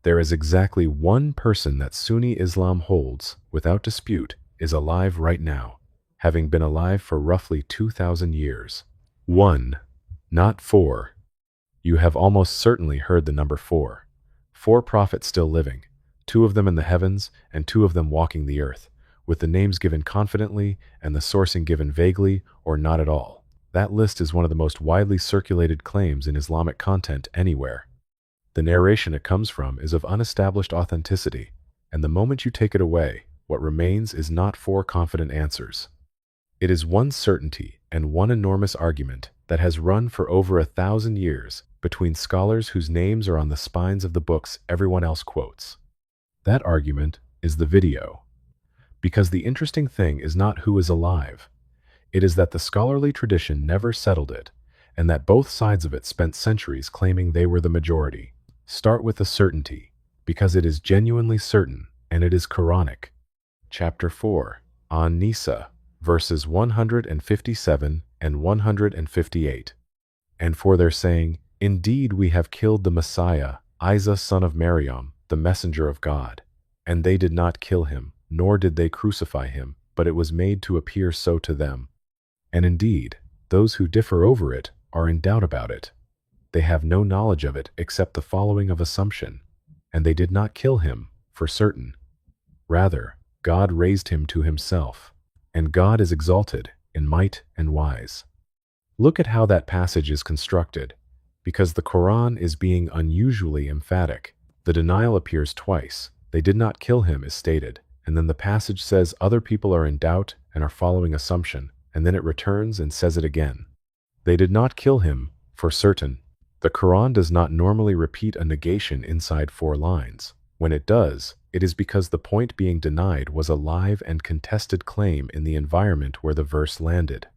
There is exactly one person that Sunni Islam holds, without dispute, is alive right now, having been alive for roughly 2,000 years. 1. Not 4. You have almost certainly heard the number 4. 4 prophets still living, 2 of them in the heavens and 2 of them walking the earth, with the names given confidently and the sourcing given vaguely or not at all. That list is one of the most widely circulated claims in Islamic content anywhere. The narration it comes from is of unestablished authenticity, and the moment you take it away, what remains is not 4 confident answers. It is one certainty and one enormous argument that has run for over 1,000 years between scholars whose names are on the spines of the books everyone else quotes. That argument is the video. Because the interesting thing is not who is alive. It is that the scholarly tradition never settled it, and that both sides of it spent centuries claiming they were the majority. Start with the certainty, because it is genuinely certain, and it is Quranic. Chapter 4, An-Nisa, verses 157 and 158. And for their saying, "Indeed we have killed the Messiah, Isa son of Maryam, the messenger of God. And they did not kill him, nor did they crucify him, but it was made to appear so to them." And indeed, those who differ over it are in doubt about it. They have no knowledge of it except the following of assumption, and they did not kill him, for certain. Rather, God raised him to himself, and God is exalted in might and wise. Look at how that passage is constructed, because the Quran is being unusually emphatic. The denial appears twice. They did not kill him is stated, and then the passage says other people are in doubt and are following assumption, and then it returns and says it again. They did not kill him, for certain. The Quran does not normally repeat a negation inside 4 lines. When it does, it is because the point being denied was a live and contested claim in the environment where the verse landed.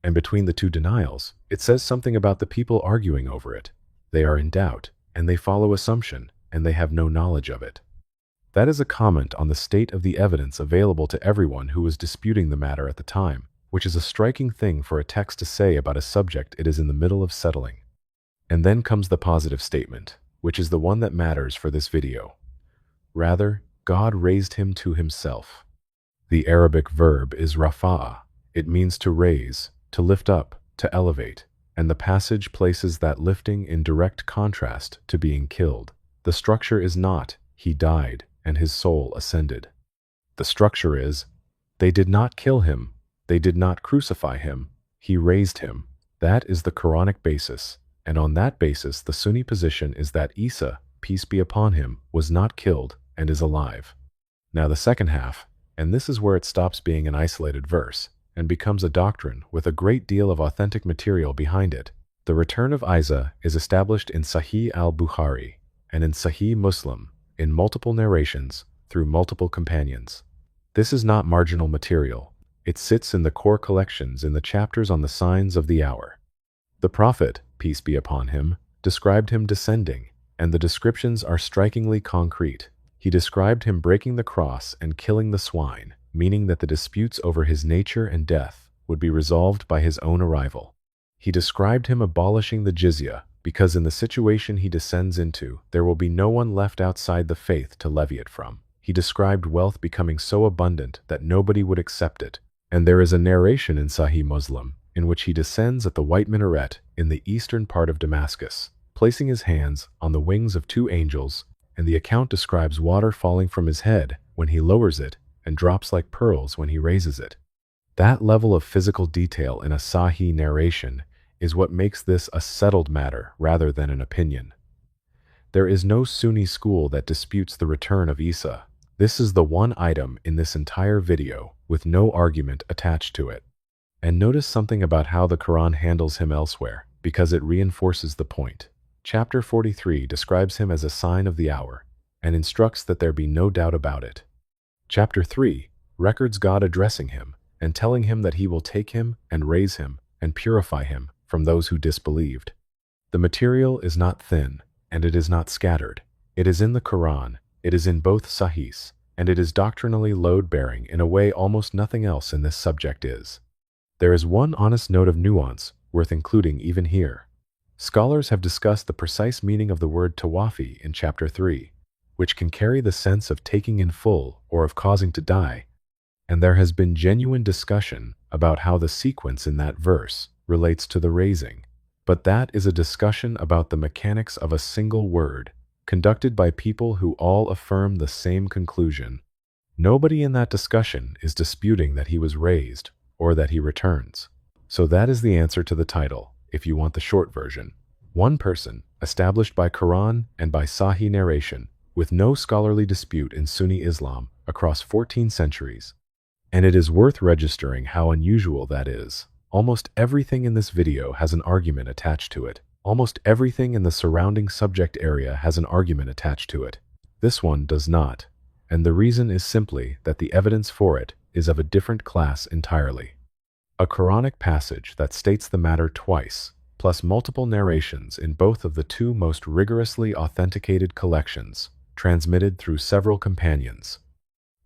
And between the 2 denials, it says something about the people arguing over it. They are in doubt, and they follow assumption, and they have no knowledge of it. That is a comment on the state of the evidence available to everyone who was disputing the matter at the time, which is a striking thing for a text to say about a subject it is in the middle of settling. And then comes the positive statement, which is the one that matters for this video. Rather, God raised him to himself. The Arabic verb is rafa'a. It means to raise, to lift up, to elevate, and the passage places that lifting in direct contrast to being killed. The structure is not, he died and his soul ascended. The structure is, they did not kill him, they did not crucify him, he raised him. That is the Quranic basis. And on that basis, the Sunni position is that Isa, peace be upon him, was not killed and is alive. Now the second half, and this is where it stops being an isolated verse and becomes a doctrine with a great deal of authentic material behind it. The return of Isa is established in Sahih al-Bukhari and in Sahih Muslim in multiple narrations through multiple companions. This is not marginal material. It sits in the core collections in the chapters on the signs of the hour. The Prophet, peace be upon him, described him descending, and the descriptions are strikingly concrete. He described him breaking the cross and killing the swine, meaning that the disputes over his nature and death would be resolved by his own arrival. He described him abolishing the jizya, because in the situation he descends into, there will be no one left outside the faith to levy it from. He described wealth becoming so abundant that nobody would accept it, and there is a narration in Sahih Muslim in which he descends at the white minaret in the eastern part of Damascus, placing his hands on the wings of 2 angels, and the account describes water falling from his head when he lowers it and drops like pearls when he raises it. That level of physical detail in a Sahih narration is what makes this a settled matter rather than an opinion. There is no Sunni school that disputes the return of Isa. This is the one item in this entire video with no argument attached to it. And notice something about how the Quran handles him elsewhere, because it reinforces the point. Chapter 43 describes him as a sign of the hour, and instructs that there be no doubt about it. Chapter 3 records God addressing him, and telling him that he will take him and raise him and purify him from those who disbelieved. The material is not thin, and it is not scattered. It is in the Quran, it is in both Sahihs, and it is doctrinally load-bearing in a way almost nothing else in this subject is. There is one honest note of nuance worth including even here. Scholars have discussed the precise meaning of the word tawafi in Chapter 3. which can carry the sense of taking in full or of causing to die, and there has been genuine discussion about how the sequence in that verse relates to the raising. But that is a discussion about the mechanics of a single word, conducted by people who all affirm the same conclusion. Nobody in that discussion is disputing that he was raised or that he returns. So that is the answer to the title, if you want the short version. One person, established by Quran and by Sahih narration, with no scholarly dispute in Sunni Islam across 14 centuries. And it is worth registering how unusual that is. Almost everything in this video has an argument attached to it. Almost everything in the surrounding subject area has an argument attached to it. This one does not, and the reason is simply that the evidence for it is of a different class entirely. A Quranic passage that states the matter twice, plus multiple narrations in both of the two most rigorously authenticated collections, transmitted through several companions.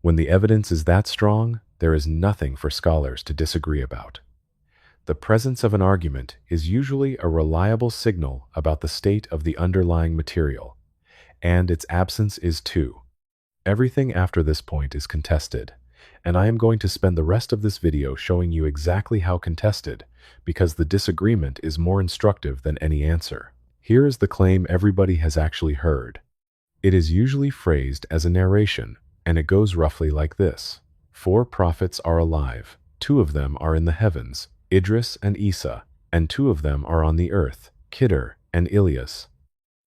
When the evidence is that strong, there is nothing for scholars to disagree about. The presence of an argument is usually a reliable signal about the state of the underlying material, and its absence is too. Everything after this point is contested, and I am going to spend the rest of this video showing you exactly how contested, because the disagreement is more instructive than any answer. Here is the claim everybody has actually heard. It is usually phrased as a narration, and it goes roughly like this. 4 prophets are alive. 2 of them are in the heavens, Idris and Isa, and 2 of them are on the earth, Khidr and Ilyas.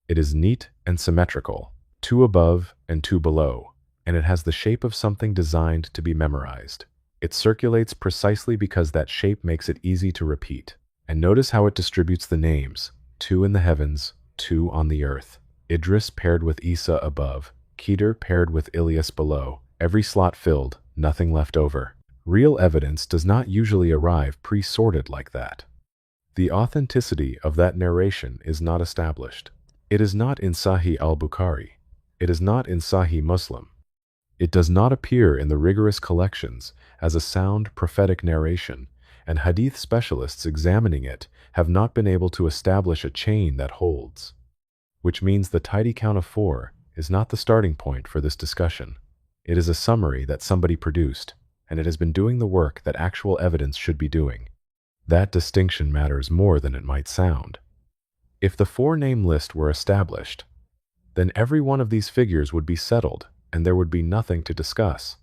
It is neat and symmetrical, 2 above and 2 below, and it has the shape of something designed to be memorized. It circulates precisely because that shape makes it easy to repeat. And notice how it distributes the names, 2 in the heavens, 2 on the earth. Idris paired with Isa above, Khidr paired with Ilyas below, every slot filled, nothing left over. Real evidence does not usually arrive pre-sorted like that. The authenticity of that narration is not established. It is not in Sahih al-Bukhari. It is not in Sahih Muslim. It does not appear in the rigorous collections as a sound prophetic narration, and hadith specialists examining it have not been able to establish a chain that holds. Which means the tidy count of 4 is not the starting point for this discussion. It is a summary that somebody produced, and it has been doing the work that actual evidence should be doing. That distinction matters more than it might sound. If the 4-name list were established, then every one of these figures would be settled, and there would be nothing to discuss.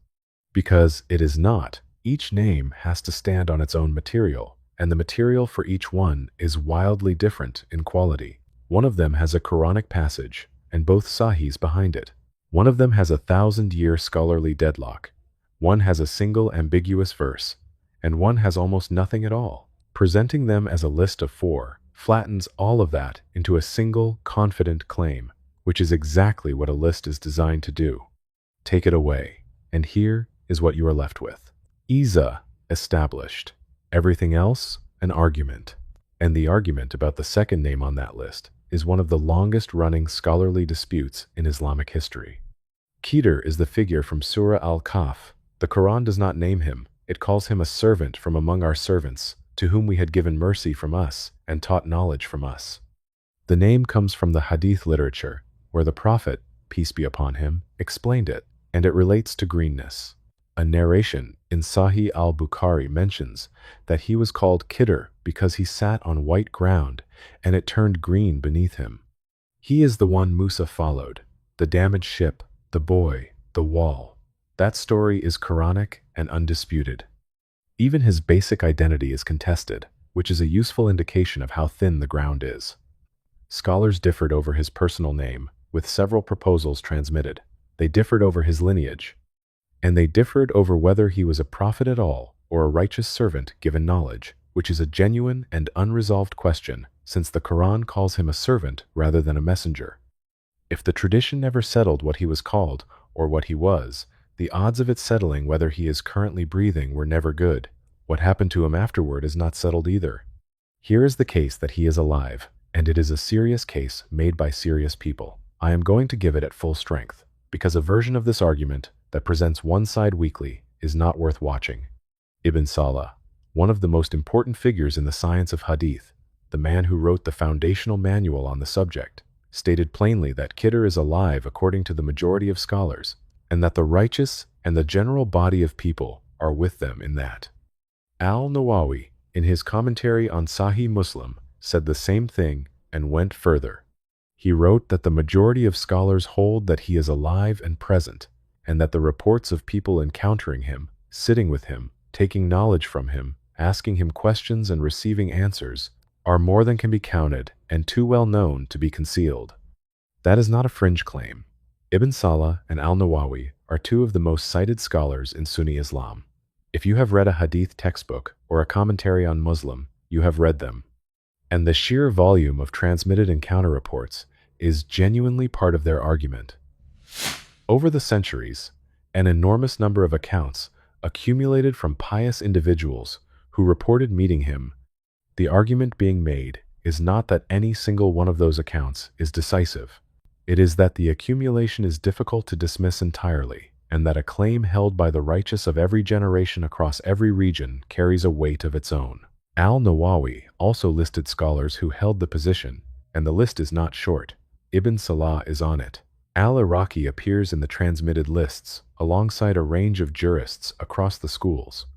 Because it is not, each name has to stand on its own material, and the material for each one is wildly different in quality. One of them has a Quranic passage, and both Sahihs behind it. One of them has a 1,000-year scholarly deadlock. One has a single ambiguous verse, and one has almost nothing at all. Presenting them as a list of 4 flattens all of that into a single, confident claim, which is exactly what a list is designed to do. Take it away, and here is what you are left with. Isa, established. Everything else, an argument. And the argument about the second name on that list is one of the longest-running scholarly disputes in Islamic history. Khidr is the figure from Surah Al-Kahf. The Quran does not name him. It calls him a servant from among our servants, to whom we had given mercy from us and taught knowledge from us. The name comes from the hadith literature, where the Prophet, peace be upon him, explained it, and it relates to greenness. A narration in Sahih al-Bukhari mentions that he was called Khidr because he sat on white ground and it turned green beneath him. He is the one Musa followed, the damaged ship, the boy, the wall. That story is Quranic and undisputed. Even his basic identity is contested, which is a useful indication of how thin the ground is. Scholars differed over his personal name, with several proposals transmitted. They differed over his lineage, and they differed over whether he was a prophet at all or a righteous servant given knowledge, which is a genuine and unresolved question, since the Quran calls him a servant rather than a messenger. If the tradition never settled what he was called or what he was, the odds of it settling whether he is currently breathing were never good. What happened to him afterward is not settled either. Here is the case that he is alive, and it is a serious case made by serious people. I am going to give it at full strength, because a version of this argument that presents one side weakly is not worth watching. Ibn Salah, one of the most important figures in the science of hadith, the man who wrote the foundational manual on the subject, stated plainly that Khidr is alive according to the majority of scholars, and that the righteous and the general body of people are with them in that. Al-Nawawi, in his commentary on Sahih Muslim, said the same thing and went further. He wrote that the majority of scholars hold that he is alive and present, and that the reports of people encountering him, sitting with him, taking knowledge from him, asking him questions and receiving answers, are more than can be counted and too well known to be concealed. That is not a fringe claim. Ibn Salah and Al-Nawawi are two of the most cited scholars in Sunni Islam. If you have read a hadith textbook or a commentary on Muslim, you have read them. And the sheer volume of transmitted encounter reports is genuinely part of their argument. Over the centuries, an enormous number of accounts accumulated from pious individuals who reported meeting him. The argument being made is not that any single one of those accounts is decisive. It is that the accumulation is difficult to dismiss entirely, and that a claim held by the righteous of every generation across every region carries a weight of its own. Al-Nawawi also listed scholars who held the position, and the list is not short. Ibn Salah is on it. Al-Iraqi appears in the transmitted lists, alongside a range of jurists across the schools.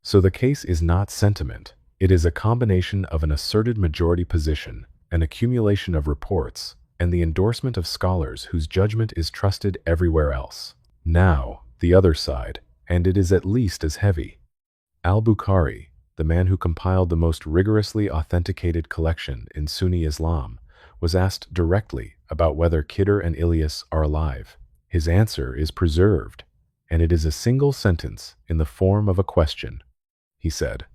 So the case is not sentiment. It is a combination of an asserted majority position, an accumulation of reports, and the endorsement of scholars whose judgment is trusted everywhere else. Now, the other side, and it is at least as heavy. Al-Bukhari, the man who compiled the most rigorously authenticated collection in Sunni Islam, was asked directly about whether Khidr and Ilyas are alive. His answer is preserved, and it is a single sentence in the form of a question. He said,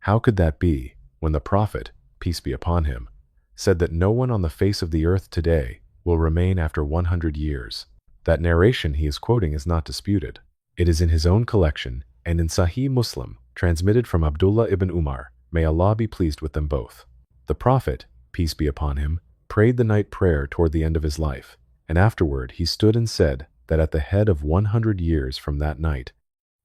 "How could that be, when the Prophet, peace be upon him, said that no one on the face of the earth today will remain after 100 years? That narration he is quoting is not disputed. It is in his own collection and in Sahih Muslim, transmitted from Abdullah ibn Umar, may Allah be pleased with them both. The Prophet, peace be upon him, prayed the night prayer toward the end of his life, and afterward he stood and said that at the head of 100 years from that night,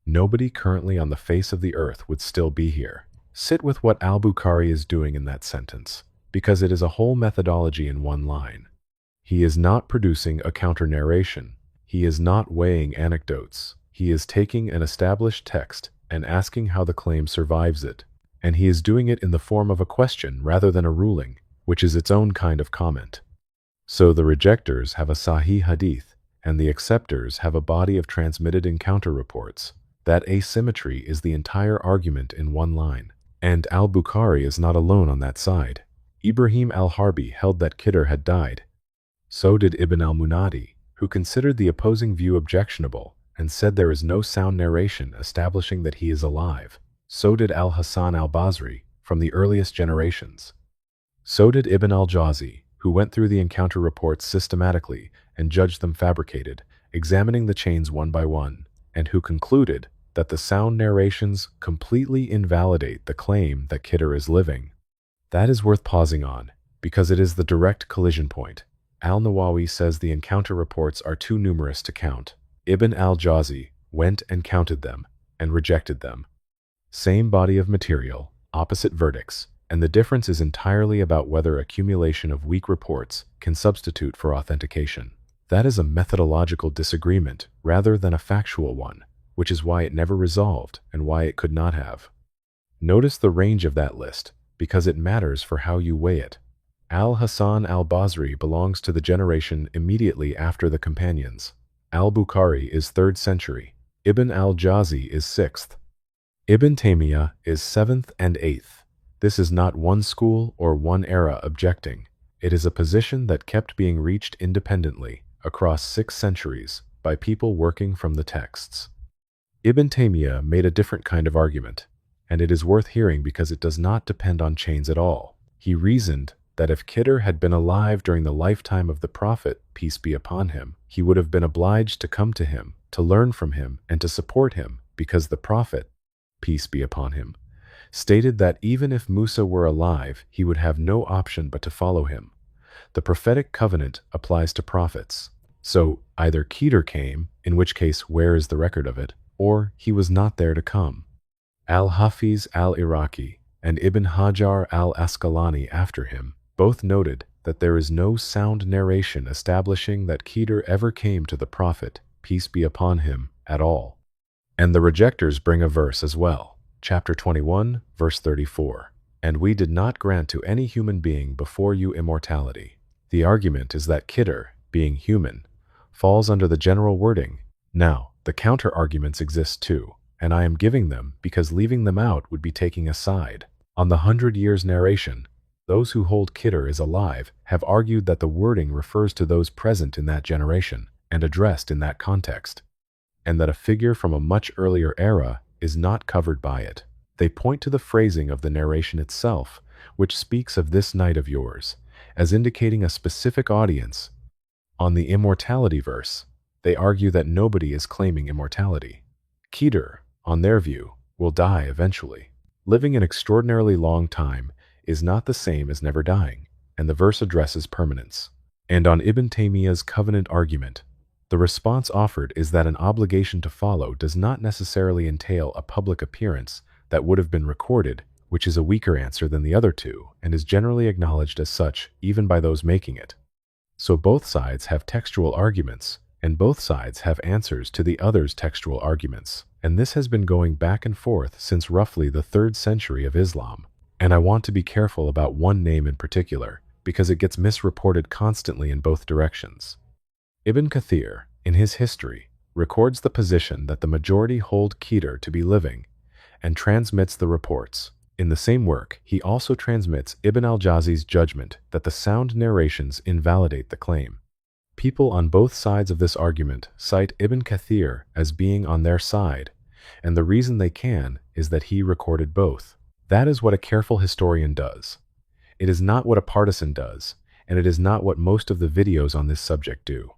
nobody currently on the face of the earth would still be here." Sit with what Al-Bukhari is doing in that sentence, because it is a whole methodology in one line. He is not producing a counter-narration. He is not weighing anecdotes. He is taking an established text and asking how the claim survives it, and he is doing it in the form of a question rather than a ruling, which is its own kind of comment. So the rejectors have a Sahih Hadith, and the acceptors have a body of transmitted encounter reports. That asymmetry is the entire argument in one line. And Al-Bukhari is not alone on that side. Ibrahim al-Harbi held that Khidr had died. So did Ibn al-Munadi, who considered the opposing view objectionable and said there is no sound narration establishing that he is alive. So did al-Hasan al-Basri, from the earliest generations. So did Ibn al-Jawzi, who went through the encounter reports systematically and judged them fabricated, examining the chains one by one, and who concluded that the sound narrations completely invalidate the claim that Khidr is living. That is worth pausing on, because it is the direct collision point. Al-Nawawi says the encounter reports are too numerous to count. Ibn al-Jawzi went and counted them, and rejected them. Same body of material, opposite verdicts, and the difference is entirely about whether accumulation of weak reports can substitute for authentication. That is a methodological disagreement rather than a factual one, which is why it never resolved and why it could not have. Notice the range of that list, because it matters for how you weigh it. Al-Hasan al-Basri belongs to the generation immediately after the companions. Al-Bukhari is 3rd century. Ibn al-Jawzi is 6th. Ibn Taymiyyah is 7th and 8th. This is not one school or one era objecting. It is a position that kept being reached independently across 6 centuries by people working from the texts. Ibn Taymiyyah made a different kind of argument, and it is worth hearing because it does not depend on chains at all. He reasoned that if Khidr had been alive during the lifetime of the Prophet, peace be upon him, he would have been obliged to come to him, to learn from him, and to support him, because the Prophet, peace be upon him, stated that even if Musa were alive, he would have no option but to follow him. The prophetic covenant applies to prophets. So either Khidr came, in which case where is the record of it, or he was not there to come. Al-Hafiz al-Iraqi and Ibn Hajar al-Asqalani after him both noted that there is no sound narration establishing that Khidr ever came to the Prophet, peace be upon him, at all. And the rejectors bring a verse as well, chapter 21, verse 34. And we did not grant to any human being before you immortality. The argument is that Khidr, being human, falls under the general wording. Now, the counter-arguments exist too, and I am giving them because leaving them out would be taking a side. On the 100 Years narration, those who hold Khidr is alive have argued that the wording refers to those present in that generation and addressed in that context, and that a figure from a much earlier era is not covered by it. They point to the phrasing of the narration itself, which speaks of this night of yours, as indicating a specific audience. On the immortality verse, they argue that nobody is claiming immortality. Khidr, on their view, will die eventually. Living an extraordinarily long time is not the same as never dying, and the verse addresses permanence. And on Ibn Taymiyyah's covenant argument, the response offered is that an obligation to follow does not necessarily entail a public appearance that would have been recorded, which is a weaker answer than the other two and is generally acknowledged as such even by those making it. So both sides have textual arguments, and both sides have answers to the other's textual arguments, and this has been going back and forth since roughly the 3rd century of Islam. And I want to be careful about one name in particular, because it gets misreported constantly in both directions. Ibn Kathir, in his history, records the position that the majority hold Khidr to be living, and transmits the reports. In the same work, he also transmits Ibn al-Jawzi's judgment that the sound narrations invalidate the claim. People on both sides of this argument cite Ibn Kathir as being on their side, and the reason they can is that he recorded both. That is what a careful historian does. It is not what a partisan does, and it is not what most of the videos on this subject do.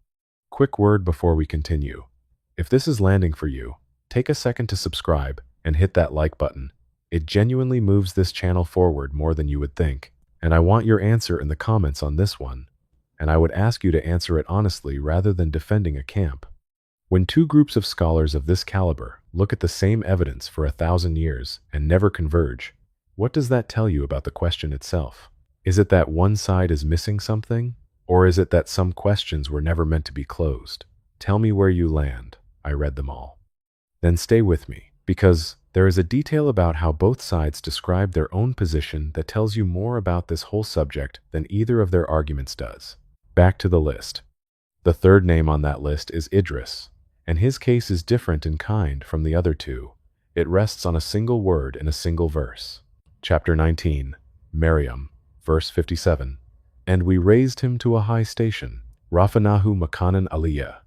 Quick word before we continue. If this is landing for you, take a second to subscribe and hit that like button. It genuinely moves this channel forward more than you would think, and I want your answer in the comments on this one, and I would ask you to answer it honestly rather than defending a camp. When two groups of scholars of this caliber look at the same evidence for 1,000 years and never converge, what does that tell you about the question itself? Is it that one side is missing something, or is it that some questions were never meant to be closed? Tell me where you land. I read them all. Then stay with me, because there is a detail about how both sides describe their own position that tells you more about this whole subject than either of their arguments does. Back to the list. The third name on that list is Idris, and his case is different in kind from the other two. It rests on a single word in a single verse. Chapter 19, Maryam, verse 57. And we raised him to a high station, Rafanahu Makanan Aliyah.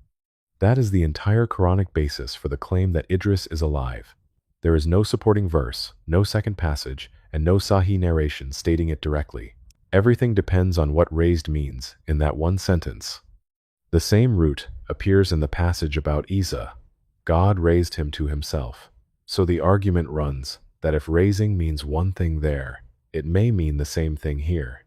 That is the entire Quranic basis for the claim that Idris is alive. There is no supporting verse, no second passage, and no Sahih narration stating it directly. Everything depends on what raised means in that one sentence. The same root appears in the passage about Isa. God raised him to himself. So the argument runs that if raising means one thing there, it may mean the same thing here.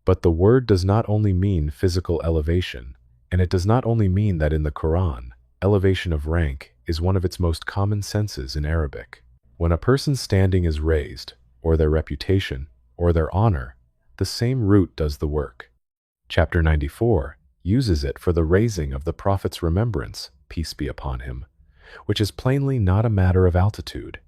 But the word does not only mean physical elevation, and it does not only mean that in the Quran, elevation of rank is one of its most common senses in Arabic. When a person's standing is raised, or their reputation, or their honor, the same root does the work. Chapter 94 uses it for the raising of the Prophet's remembrance, peace be upon him, which is plainly not a matter of altitude.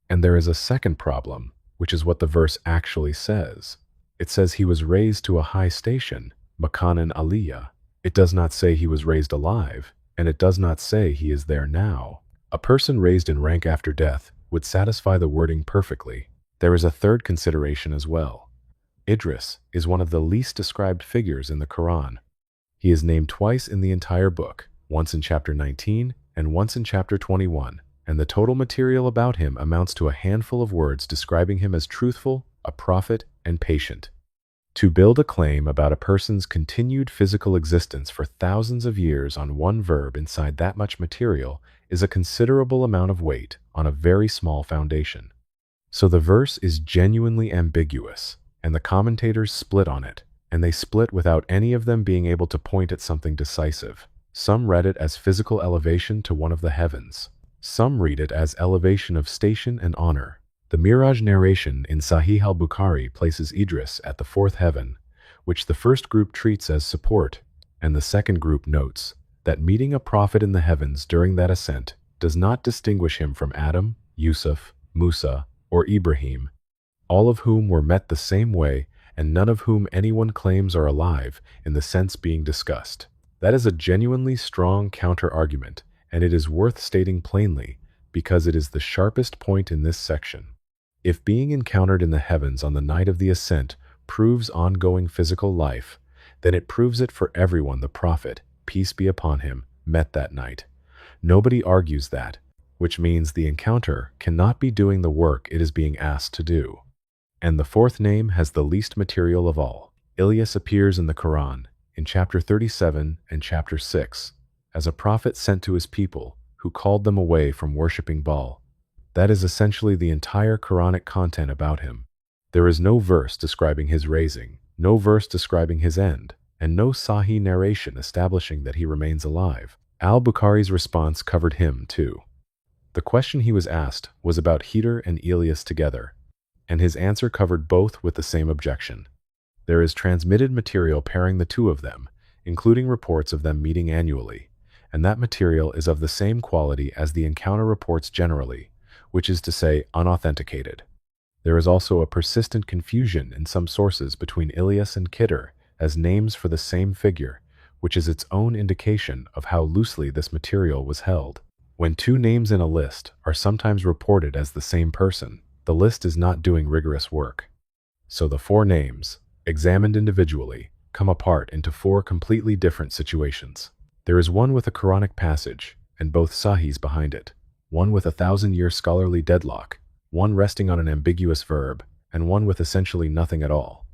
And there is a second problem, which is what the verse actually says. It says he was raised to a high station, Makanan Aliyah. It does not say he was raised alive, and it does not say he is there now. A person raised in rank after death would satisfy the wording perfectly. There is a third consideration as well. Idris is one of the least described figures in the Quran. He is named twice in the entire book, once in chapter 19 and once in chapter 21, and the total material about him amounts to a handful of words describing him as truthful, a prophet, and patient. To build a claim about a person's continued physical existence for thousands of years on one verb inside that much material is a considerable amount of weight on a very small foundation. So the verse is genuinely ambiguous, and the commentators split on it, and they split without any of them being able to point at something decisive. Some read it as physical elevation to one of the heavens. Some read it as elevation of station and honor. The Miraj narration in Sahih al-Bukhari places Idris at the fourth heaven, which the first group treats as support, and the second group notes that meeting a prophet in the heavens during that ascent does not distinguish him from Adam, Yusuf, Musa, or Ibrahim, all of whom were met the same way and none of whom anyone claims are alive in the sense being discussed. That is a genuinely strong counter-argument, and it is worth stating plainly because it is the sharpest point in this section. If being encountered in the heavens on the night of the ascent proves ongoing physical life, then it proves it for everyone the prophet, peace be upon him, met that night. Nobody argues that, which means the encounter cannot be doing the work it is being asked to do. And the fourth name has the least material of all. Ilyas appears in the Quran, in chapter 37 and chapter 6, as a prophet sent to his people who called them away from worshipping Baal. That is essentially the entire Quranic content about him. There is no verse describing his raising, no verse describing his end, and no Sahih narration establishing that he remains alive. Al-Bukhari's response covered him too. The question he was asked was about Khidr and Ilyas together, and his answer covered both with the same objection. There is transmitted material pairing the two of them, including reports of them meeting annually, and that material is of the same quality as the encounter reports generally, which is to say unauthenticated. There is also a persistent confusion in some sources between Ilyas and Khidr as names for the same figure, which is its own indication of how loosely this material was held. When two names in a list are sometimes reported as the same person, the list is not doing rigorous work. So the four names, examined individually, come apart into four completely different situations. There is one with a Quranic passage, and both Sahihs behind it, one with a 1,000-year scholarly deadlock, one resting on an ambiguous verb, and one with essentially nothing at all.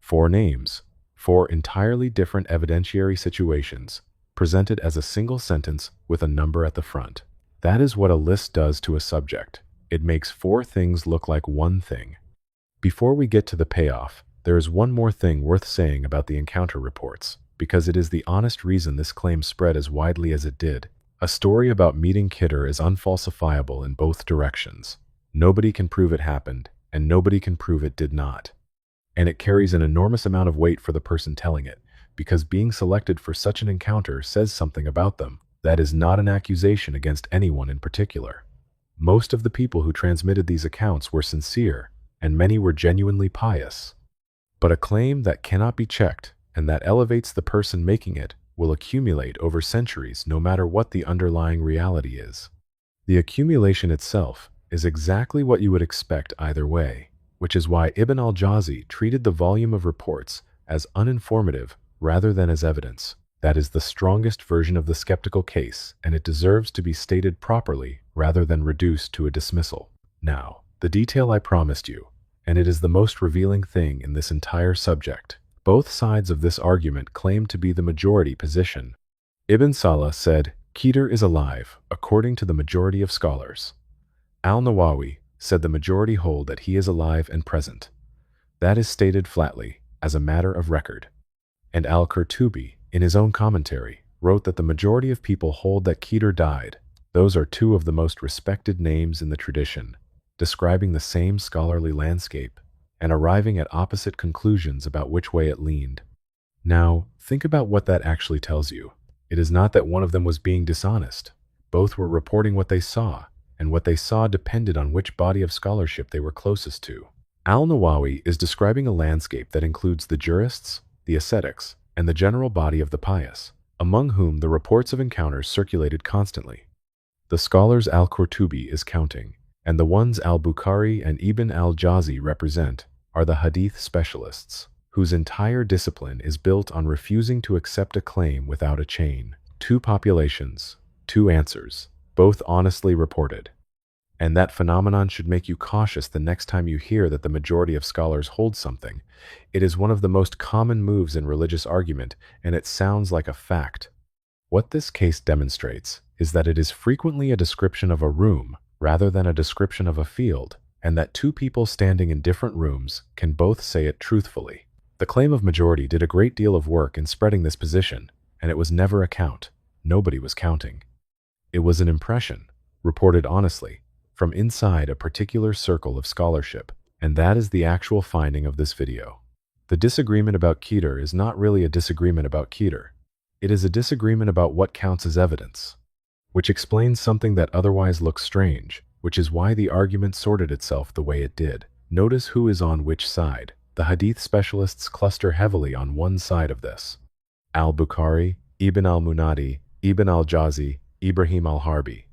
Four names, four entirely different evidentiary situations, presented as a single sentence with a number at the front. That is what a list does to a subject. It makes four things look like one thing. Before we get to the payoff, there is one more thing worth saying about the encounter reports, because it is the honest reason this claim spread as widely as it did. A story about meeting Khidr is unfalsifiable in both directions. Nobody can prove it happened, and nobody can prove it did not. And it carries an enormous amount of weight for the person telling it, because being selected for such an encounter says something about them. That is not an accusation against anyone in particular. Most of the people who transmitted these accounts were sincere, and many were genuinely pious. But a claim that cannot be checked, and that elevates the person making it, will accumulate over centuries no matter what the underlying reality is. The accumulation itself is exactly what you would expect either way, which is why Ibn al-Jawzi treated the volume of reports as uninformative rather than as evidence. That is the strongest version of the skeptical case, and it deserves to be stated properly rather than reduced to a dismissal. Now, the detail I promised you, and it is the most revealing thing in this entire subject. Both sides of this argument claim to be the majority position. Ibn Salah said, Khidr is alive, according to the majority of scholars. Al-Nawawi said the majority hold that he is alive and present. That is stated flatly, as a matter of record. And Al-Qurtubi, in his own commentary, wrote that the majority of people hold that Khidr died. Those are two of the most respected names in the tradition, describing the same scholarly landscape, and arriving at opposite conclusions about which way it leaned. Now, think about what that actually tells you. It is not that one of them was being dishonest. Both were reporting what they saw, and what they saw depended on which body of scholarship they were closest to. Al-Nawawi is describing a landscape that includes the jurists, the ascetics, and the general body of the pious, among whom the reports of encounters circulated constantly. The scholars Al-Qurtubi is counting, and the ones Al-Bukhari and Ibn al-Jawzi represent, are the hadith specialists, whose entire discipline is built on refusing to accept a claim without a chain. Two populations, two answers, both honestly reported. And that phenomenon should make you cautious the next time you hear that the majority of scholars hold something. It is one of the most common moves in religious argument, and it sounds like a fact. What this case demonstrates is that it is frequently a description of a room rather than a description of a field, and that two people standing in different rooms can both say it truthfully. The claim of majority did a great deal of work in spreading this position, and it was never a count. Nobody was counting. It was an impression, reported honestly, from inside a particular circle of scholarship, and that is the actual finding of this video. The disagreement about Keter is not really a disagreement about Keter. It is a disagreement about what counts as evidence, which explains something that otherwise looks strange, which is why the argument sorted itself the way it did. Notice who is on which side. The hadith specialists cluster heavily on one side of this. Al-Bukhari, Ibn al-Munadi, Ibn al-Jawzi, Ibrahim al-Harbi.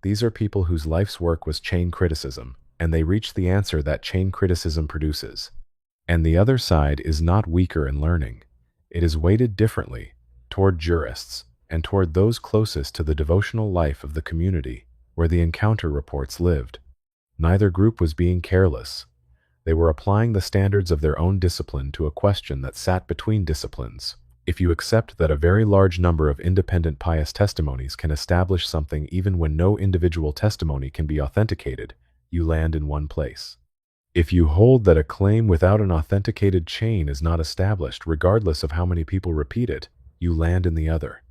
These are people whose life's work was chain criticism, and they reached the answer that chain criticism produces. And the other side is not weaker in learning. It is weighted differently toward jurists and toward those closest to the devotional life of the community where the encounter reports lived. Neither group was being careless. They were applying the standards of their own discipline to a question that sat between disciplines. If you accept that a very large number of independent pious testimonies can establish something even when no individual testimony can be authenticated, you land in one place. If you hold that a claim without an authenticated chain is not established regardless of how many people repeat it, you land in the other.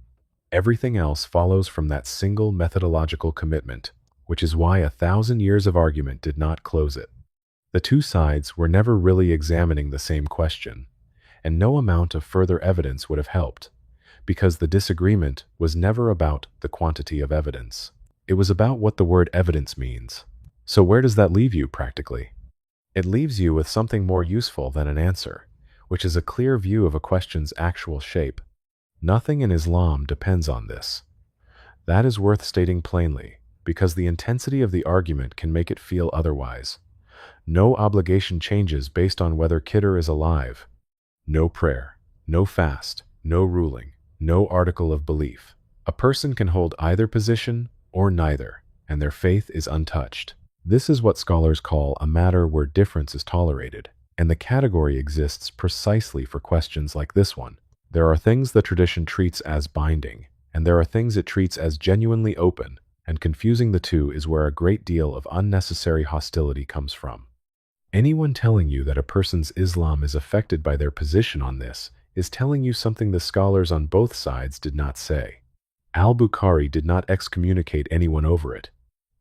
Everything else follows from that single methodological commitment, which is why 1,000 years of argument did not close it. The two sides were never really examining the same question, and no amount of further evidence would have helped, because the disagreement was never about the quantity of evidence. It was about what the word evidence means. So where does that leave you practically? It leaves you with something more useful than an answer, which is a clear view of a question's actual shape. Nothing in Islam depends on this. That is worth stating plainly, because the intensity of the argument can make it feel otherwise. No obligation changes based on whether Keter is alive. No prayer, no fast, no ruling, no article of belief. A person can hold either position or neither, and their faith is untouched. This is what scholars call a matter where difference is tolerated, and the category exists precisely for questions like this one. There are things the tradition treats as binding, and there are things it treats as genuinely open, and confusing the two is where a great deal of unnecessary hostility comes from. Anyone telling you that a person's Islam is affected by their position on this is telling you something the scholars on both sides did not say. Al-Bukhari did not excommunicate anyone over it.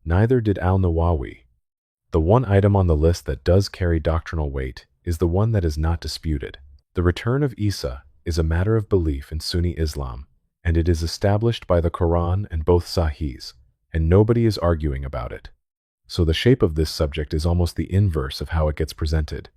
Neither did Al-Nawawi. The one item on the list that does carry doctrinal weight is the one that is not disputed. The return of Isa is a matter of belief in Sunni Islam, and it is established by the Quran and both Sahihs, and nobody is arguing about it. So the shape of this subject is almost the inverse of how it gets presented.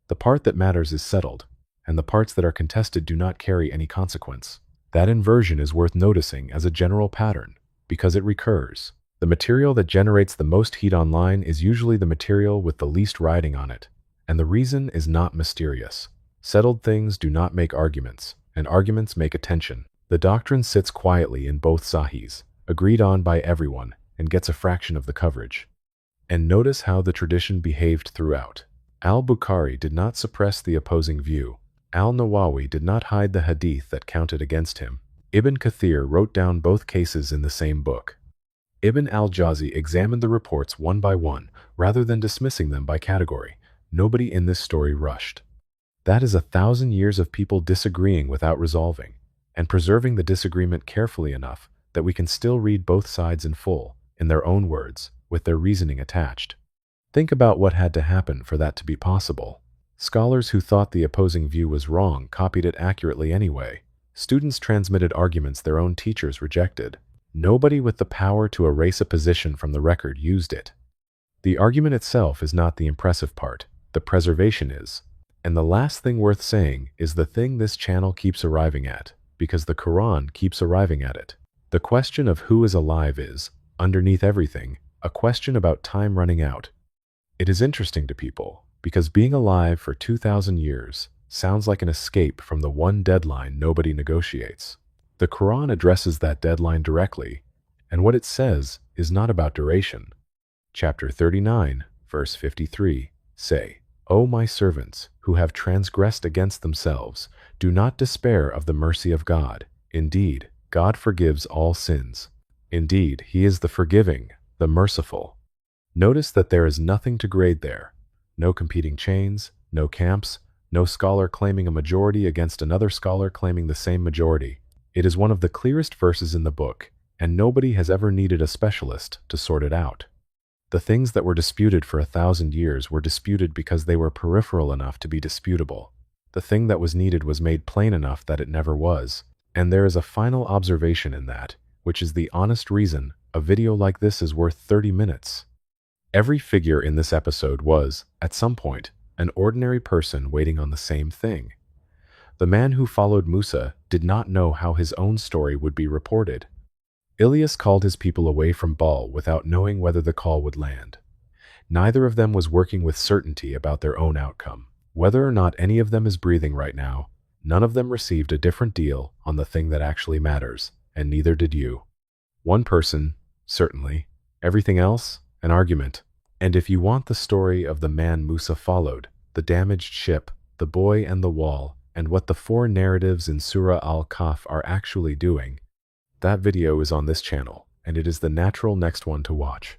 The part that matters is settled, and the parts that are contested do not carry any consequence. That inversion is worth noticing as a general pattern, because it recurs. The material that generates the most heat online is usually the material with the least riding on it, and the reason is not mysterious. Settled things do not make arguments, and arguments make attention. The doctrine sits quietly in both Sahihs, agreed on by everyone, and gets a fraction of the coverage. And notice how the tradition behaved throughout. Al-Bukhari did not suppress the opposing view. Al-Nawawi did not hide the hadith that counted against him. Ibn Kathir wrote down both cases in the same book. Ibn al-Jawzi examined the reports one by one, rather than dismissing them by category. Nobody in this story rushed. That is 1,000 years of people disagreeing without resolving, and preserving the disagreement carefully enough that we can still read both sides in full, in their own words, with their reasoning attached. Think about what had to happen for that to be possible. Scholars who thought the opposing view was wrong copied it accurately anyway. Students transmitted arguments their own teachers rejected. Nobody with the power to erase a position from the record used it. The argument itself is not the impressive part, the preservation is. And the last thing worth saying is the thing this channel keeps arriving at, because the Quran keeps arriving at it. The question of who is alive is, underneath everything, a question about time running out. It is interesting to people, because being alive for 2,000 years sounds like an escape from the one deadline nobody negotiates. The Quran addresses that deadline directly, and what it says is not about duration. Chapter 39, verse 53, say, O my servants, who have transgressed against themselves, do not despair of the mercy of God. Indeed, God forgives all sins. Indeed, He is the forgiving, the merciful. Notice that there is nothing to grade there. No competing chains, no camps, no scholar claiming a majority against another scholar claiming the same majority. It is one of the clearest verses in the book, and nobody has ever needed a specialist to sort it out. The things that were disputed for 1,000 years were disputed because they were peripheral enough to be disputable. The thing that was needed was made plain enough that it never was. And there is a final observation in that, which is the honest reason a video like this is worth 30 minutes. Every figure in this episode was, at some point, an ordinary person waiting on the same thing. The man who followed Musa did not know how his own story would be reported. Ilyas called his people away from Baal without knowing whether the call would land. Neither of them was working with certainty about their own outcome. Whether or not any of them is breathing right now, none of them received a different deal on the thing that actually matters, and neither did you. One person, certainly. Everything else, an argument. And if you want the story of the man Musa followed, the damaged ship, the boy and the wall, and what the four narratives in Surah Al-Kahf are actually doing, that video is on this channel, and it is the natural next one to watch.